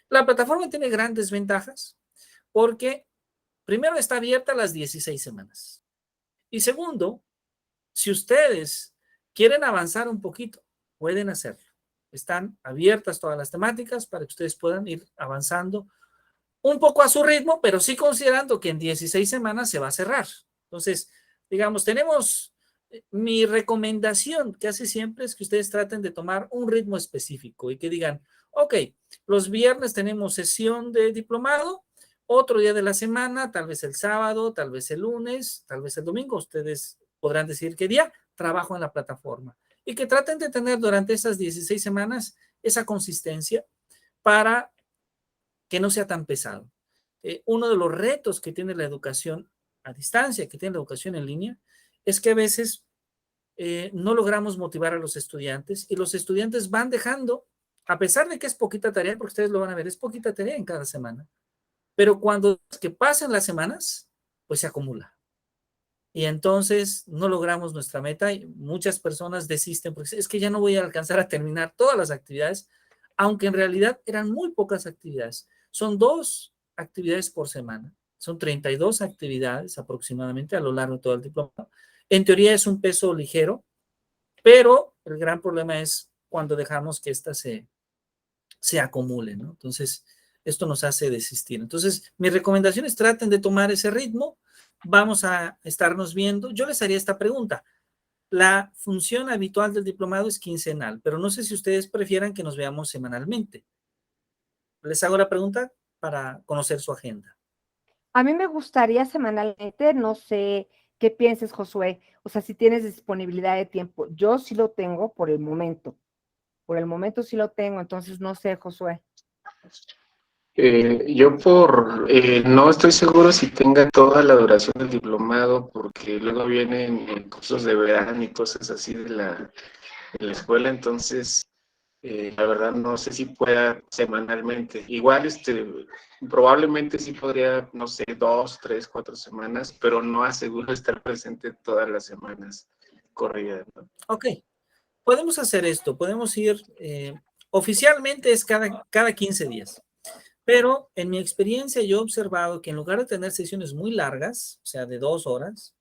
La plataforma tiene grandes ventajas porque primero está abierta a las 16 semanas. Y segundo, si ustedes quieren avanzar un poquito, pueden hacerlo. Están abiertas todas las temáticas para que ustedes puedan ir avanzando un poco a su ritmo, pero sí considerando que en 16 semanas se va a cerrar. Entonces, digamos, tenemos mi recomendación que hace siempre es que ustedes traten de tomar un ritmo específico y que digan, ok, los viernes tenemos sesión de diplomado, otro día de la semana, tal vez el sábado, tal vez el lunes, tal vez el domingo, ustedes podrán decir qué día trabajo en la plataforma y que traten de tener durante esas 16 semanas esa consistencia para que no sea tan pesado. Uno de los retos que tiene la educación a distancia, que tiene la educación en línea, es que a veces no logramos motivar a los estudiantes y los estudiantes van dejando, a pesar de que es poquita tarea, porque ustedes lo van a ver, es poquita tarea en cada semana, pero cuando que pasan las semanas, pues se acumula. Y entonces no logramos nuestra meta y muchas personas desisten porque es que ya no voy a alcanzar a terminar todas las actividades, aunque en realidad eran muy pocas actividades. Son 2 actividades por semana. Son 32 actividades aproximadamente a lo largo de todo el diploma. En teoría es un peso ligero, pero el gran problema es cuando dejamos que éstas se acumulen, ¿no? Entonces, esto nos hace desistir. Entonces, mi recomendación es traten de tomar ese ritmo. Vamos a estarnos viendo. Yo les haría esta pregunta. La función habitual del diplomado es quincenal, pero no sé si ustedes prefieran que nos veamos semanalmente. Les hago la pregunta para conocer su agenda. A mí me gustaría semanalmente, no sé qué pienses, Josué, o sea, si tienes disponibilidad de tiempo. Yo sí lo tengo por el momento sí lo tengo, entonces no sé, Josué. No estoy seguro si tenga toda la duración del diplomado, porque luego vienen cursos de verano y cosas así de la escuela, entonces la verdad no sé si pueda semanalmente. Igual, probablemente sí podría, no sé, 2, 3, 4 semanas, pero no aseguro estar presente todas las semanas corridas, ¿no? Ok, podemos hacer esto. Podemos ir, oficialmente es cada 15 días. Pero en mi experiencia yo he observado que en lugar de tener sesiones muy largas, o sea, de 2 horas,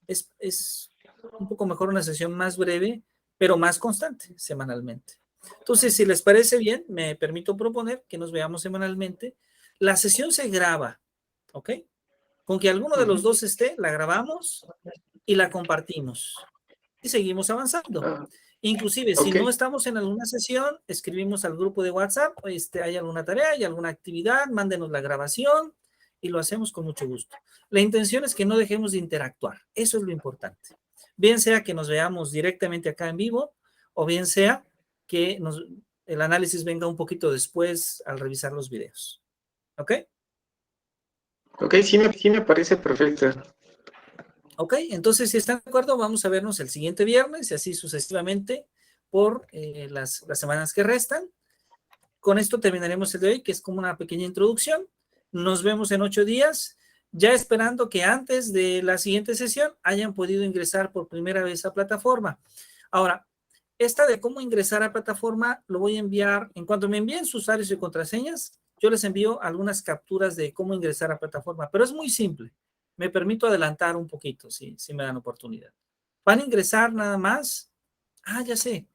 es un poco mejor una sesión más breve, pero más constante, semanalmente. Entonces, si les parece bien, me permito proponer que nos veamos semanalmente. La sesión se graba, ¿ok? Con que alguno de los dos esté, la grabamos y la compartimos. Y seguimos avanzando. Ah, Inclusive, si ok. no estamos en alguna sesión, escribimos al grupo de WhatsApp, hay alguna tarea, hay alguna actividad, mándenos la grabación y lo hacemos con mucho gusto. La intención es que no dejemos de interactuar, eso es lo importante. Bien sea que nos veamos directamente acá en vivo o bien sea que el análisis venga un poquito después al revisar los videos. ¿Ok? Ok, sí me parece perfecto. Ok, entonces si están de acuerdo, vamos a vernos el siguiente viernes y así sucesivamente por las semanas que restan. Con esto terminaremos el de hoy, que es como una pequeña introducción. Nos vemos en 8 días, ya esperando que antes de la siguiente sesión hayan podido ingresar por primera vez a plataforma. Ahora, esta de cómo ingresar a plataforma lo voy a enviar, en cuanto me envíen sus usuarios y contraseñas, yo les envío algunas capturas de cómo ingresar a plataforma, pero es muy simple. Me permito adelantar un poquito, si me dan oportunidad. Van a ingresar nada más. Ya sé,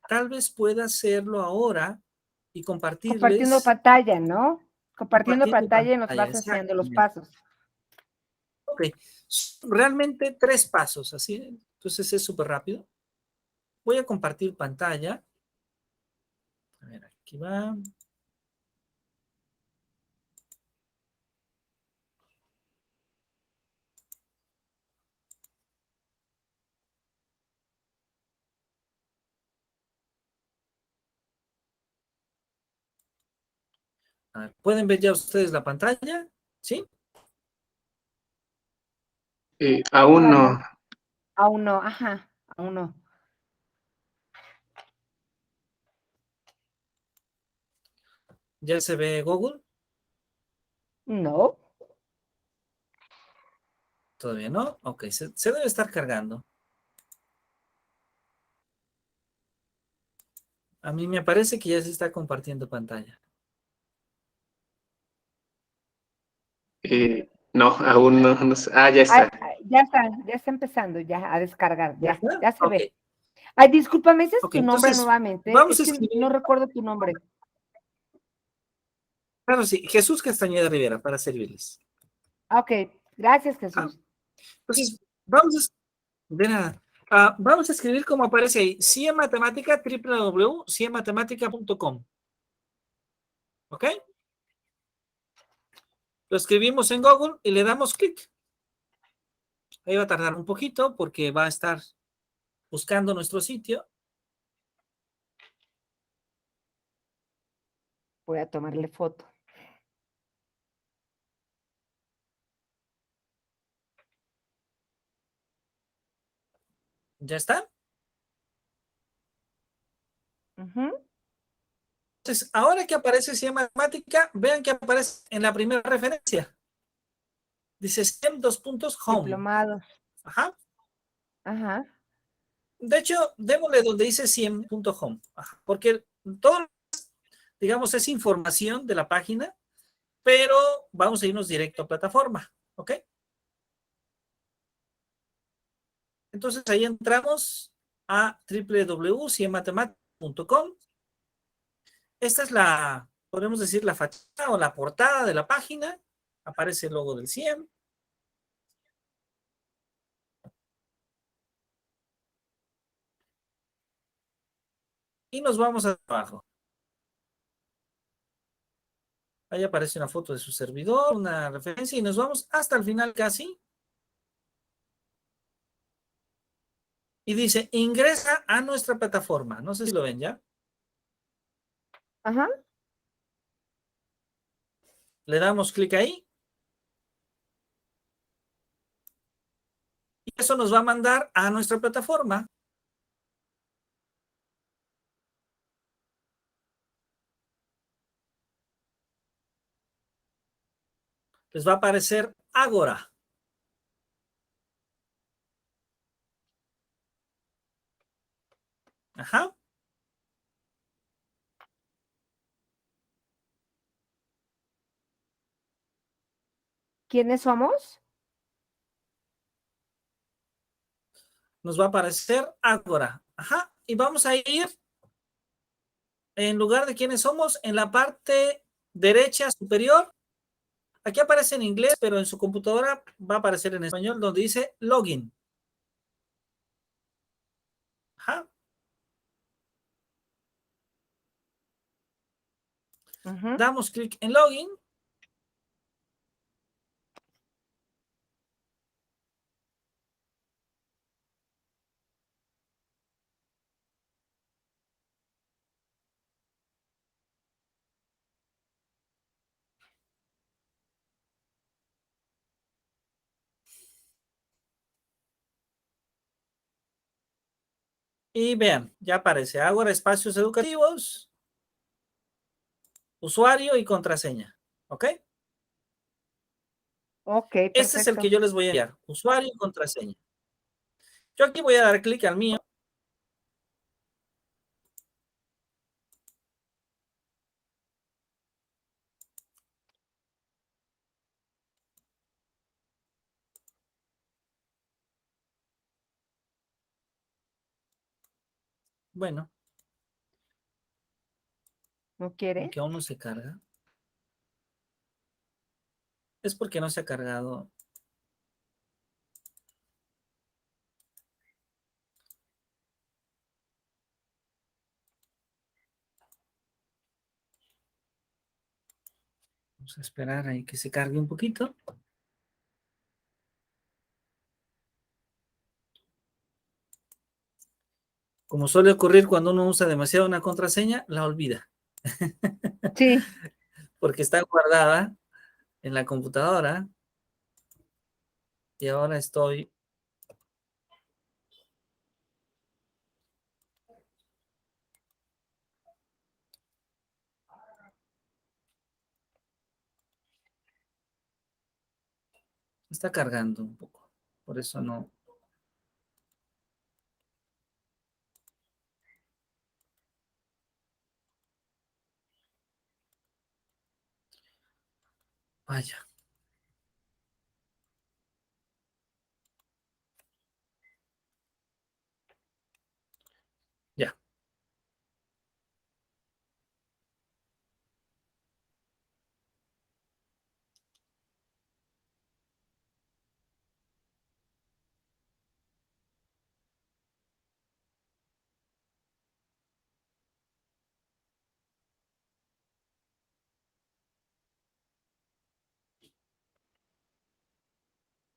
tal vez pueda hacerlo ahora y Compartiendo compartirles, pantalla, ¿no? Compartiendo compartiendo pantalla y nos pantalla, vas haciendo los exactamente. pasos. Ok, realmente 3 pasos, así, entonces es súper rápido. Voy a compartir pantalla. A ver, aquí va. A ver, ¿pueden ver ya ustedes la pantalla? ¿Sí? Aún Todavía no. no. Aún no, ajá, aún no. ¿Ya se ve Google? No. ¿Todavía no? Ok, se debe estar cargando. A mí me parece que ya se está compartiendo pantalla. No, aún no, ya Ay, está. ay, ya está empezando ya a descargar, ¿Ya ya, está? ya se Ok, ve. Ay, discúlpame, ¿ese es ok, tu nombre entonces nuevamente? vamos Es a que no escribir, recuerdo tu nombre. claro, sí, Jesús Castañeda Rivera, para servirles. Ah, ok, gracias, ¿Ah? Jesús. Entonces, de nada. Vamos a escribir como aparece ahí, Ciematemática, www.ciematemática.com. ¿Ok? Lo escribimos en Google y le damos clic. Ahí va a tardar un poquito porque va a estar buscando nuestro sitio. Voy a tomarle foto. ¿Ya está? Ujú. Entonces, ahora que aparece Ciematemática, vean que aparece en la primera referencia. Dice STEM dos puntos home. Diplomado. Ajá. Ajá. De hecho, démosle donde dice 100.home. Porque todo, digamos, es información de la página, pero vamos a irnos directo a plataforma. ¿Ok? Entonces ahí entramos a www.ciematemática.com. Esta es la, podemos decir, la fachada o la portada de la página. Aparece el logo del CIEM. Y nos vamos abajo. Ahí aparece una foto de su servidor, una referencia, y nos vamos hasta el final casi. Y dice, ingresa a nuestra plataforma. No sé si lo ven ya. Ajá. Le damos clic ahí. Y eso nos va a mandar a nuestra plataforma. Les va a aparecer Agora. Ajá. ¿Quiénes somos? Nos va a aparecer Agora. Ajá. Y vamos a ir, en lugar de quiénes somos, en la parte derecha superior. Aquí aparece en inglés, pero en su computadora va a aparecer en español, donde dice Login. Ajá. Ujú. Damos clic en Login. Y vean, ya aparece Agora Espacios Educativos, usuario y contraseña. ¿Ok? Ok, Este es el que perfecto. yo les voy a enviar, usuario y contraseña. Yo aquí voy a dar clic al mío. Bueno, ¿No quiere? aunque aún no se carga. Es porque no se ha cargado. Vamos a esperar ahí que se cargue un poquito. Como suele ocurrir cuando uno usa demasiado una contraseña, la olvida. Sí. Porque está guardada en la computadora. porque ahora estoy... Está cargando un poco, por eso no... Vaya. Ya.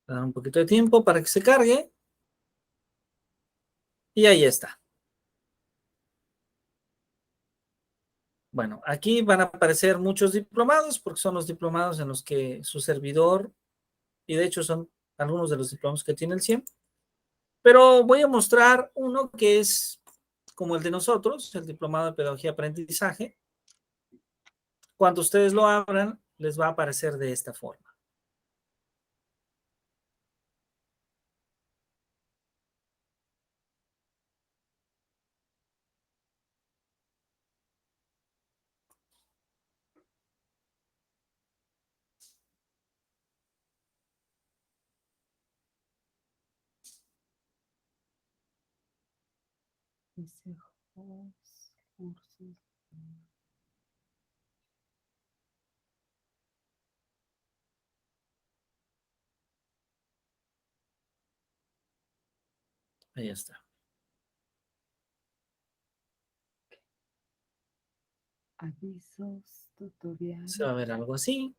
Dar un poquito de tiempo para que se cargue. Y ahí está. Bueno, aquí van a aparecer muchos diplomados porque son los diplomados en los que su servidor, y de hecho son algunos de los diplomados que tiene el CIEM, pero voy a mostrar uno que es como el de nosotros, el diplomado de pedagogía y aprendizaje. Cuando ustedes lo abran, les va a aparecer de esta forma. Ahí está. Avisos, tutoriales. Se va a ver algo así.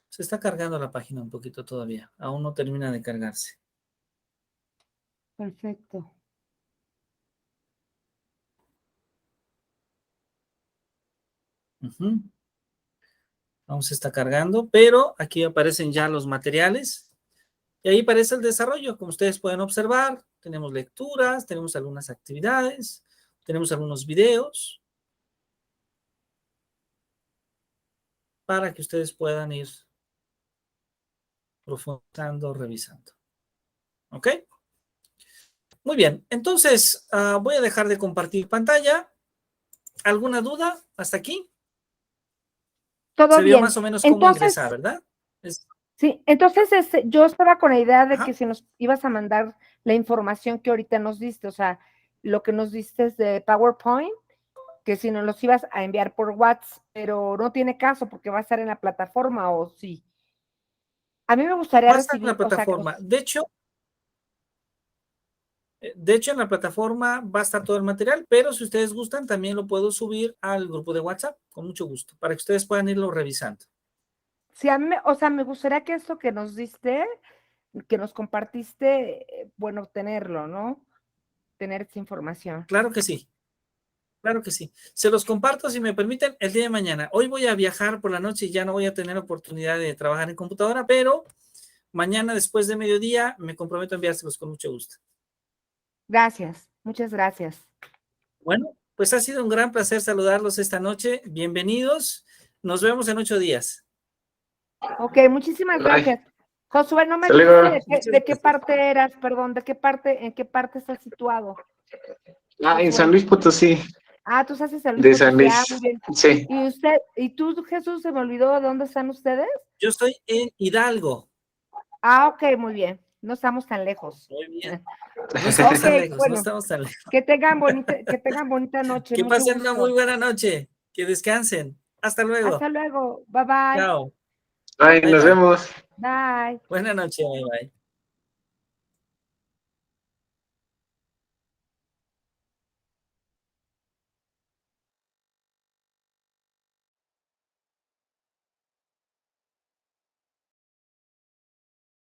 Se está cargando la página un poquito todavía. Aún no termina de cargarse. Perfecto. Aún se está cargando, pero aquí aparecen ya los materiales. Y ahí aparece el desarrollo. Como ustedes pueden observar, tenemos lecturas, tenemos algunas actividades, tenemos algunos videos para que ustedes puedan ir profundizando, revisando. ¿Ok? Muy bien. Entonces, voy a dejar de compartir pantalla. ¿Alguna duda hasta aquí? Todo Se vio bien. más o menos cómo Entonces, ingresar, ¿verdad? sí, entonces yo estaba con la idea de Ajá. que si nos ibas a mandar la información que ahorita nos diste, o sea, lo que nos diste es de PowerPoint, que si nos los ibas a enviar por WhatsApp, pero no tiene caso porque va a estar en la plataforma, ¿o sí? A mí me gustaría Va a estar en la recibir, o sea, plataforma. De hecho, en la plataforma va a estar todo el material, pero si ustedes gustan, también lo puedo subir al grupo de WhatsApp, con mucho gusto, para que ustedes puedan irlo revisando. sí, a mí, o sea, me gustaría que esto que nos diste, que nos compartiste, bueno, tenerlo, ¿no? Tener esa información. Claro que sí. Claro que sí. Se los comparto, si me permiten, el día de mañana. Hoy voy a viajar por la noche y ya no voy a tener oportunidad de trabajar en computadora, pero mañana después de mediodía me comprometo a enviárselos con mucho gusto. Gracias, muchas gracias. Bueno, pues ha sido un gran placer saludarlos esta noche. Bienvenidos. Nos vemos en 8 días. Ok, muchísimas Bye. gracias. Josué, no me Hasta dijiste luego. de qué parte eras, perdón, en qué parte estás situado. En Josué. San Luis Potosí, Ah, tú estás en San Luis de San Potosí, Luis. muy bien. Sí. ¿Y tú, Jesús, se me olvidó de dónde están ustedes? Yo estoy en Hidalgo. Ah, ok, muy bien. No estamos tan lejos. Muy bien. No estamos tan lejos, Bueno, no estamos tan lejos. que tengan bonita noche. Que Mucho pasen gusto. una muy buena noche. Que descansen. Hasta luego. Hasta luego. Bye bye. Chao. Ay, Bye, nos bye. vemos. Bye. Buenas noches. Bye, bye.